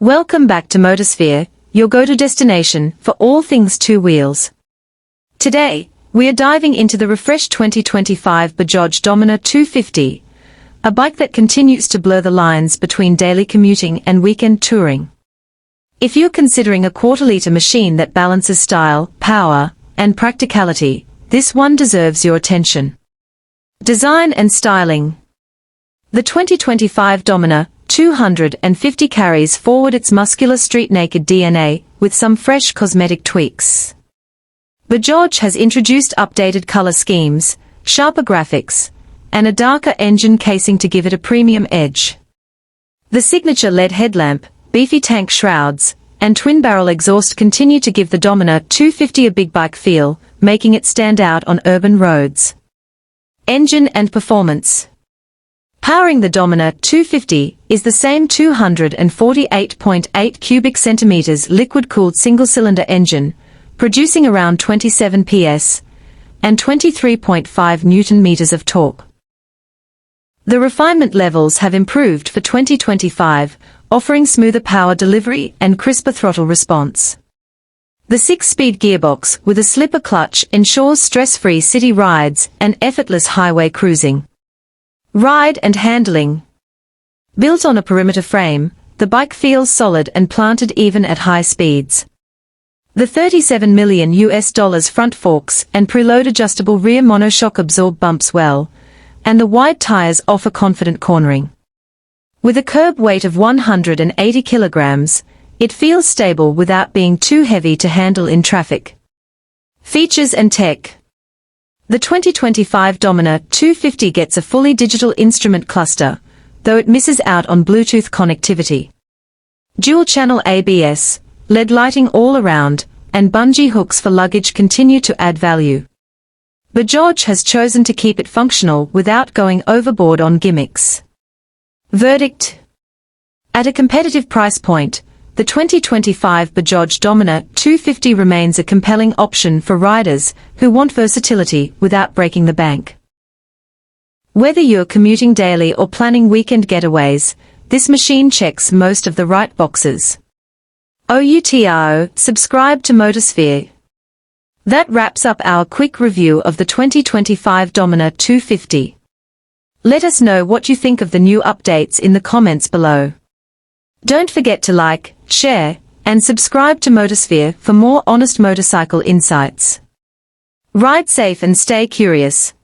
Welcome back to Motorsphere, your go-to destination for all things two wheels. Today, we are diving into the refreshed 2025 Bajaj Dominar 250, a bike that continues to blur the lines between daily commuting and weekend touring. If you're considering a quarter-litre machine that balances style, power, and practicality, this one deserves your attention. Design and styling. The 2025 Dominar 250 carries forward its muscular street-naked DNA, with some fresh cosmetic tweaks. Bajaj has introduced updated color schemes, sharper graphics, and a darker engine casing to give it a premium edge. The signature LED headlamp, beefy tank shrouds, and twin-barrel exhaust continue to give the Dominar 250 a big bike feel, making it stand out on urban roads. Engine and performance. Powering the Dominar 250 is the same 248.8 cubic centimeters liquid-cooled single-cylinder engine, producing around 27 PS and 23.5 Newton-meters of torque. The refinement levels have improved for 2025, offering smoother power delivery and crisper throttle response. The 6-speed gearbox with a slipper clutch ensures stress-free city rides and effortless highway cruising. Ride and handling. Built on a perimeter frame, the bike feels solid and planted even at high speeds. The $37 million front forks and preload adjustable rear monoshock absorb bumps well, and the wide tires offer confident cornering. With a curb weight of 180 kilograms, it feels stable without being too heavy to handle in traffic. Features and tech. The 2025 Dominar 250 gets a fully digital instrument cluster, though it misses out on Bluetooth connectivity. Dual-channel ABS, LED lighting all around, and bungee hooks for luggage continue to add value. Bajaj has chosen to keep it functional without going overboard on gimmicks. Verdict. At a competitive price point, the 2025 Bajaj Dominar 250 remains a compelling option for riders who want versatility without breaking the bank. Whether you're commuting daily or planning weekend getaways, this machine checks most of the right boxes. Subscribe to Motorsphere. That wraps up our quick review of the 2025 Dominar 250. Let us know what you think of the new updates in the comments below. Don't forget to like, share, and subscribe to Motorsphere for more honest motorcycle insights. Ride safe and stay curious.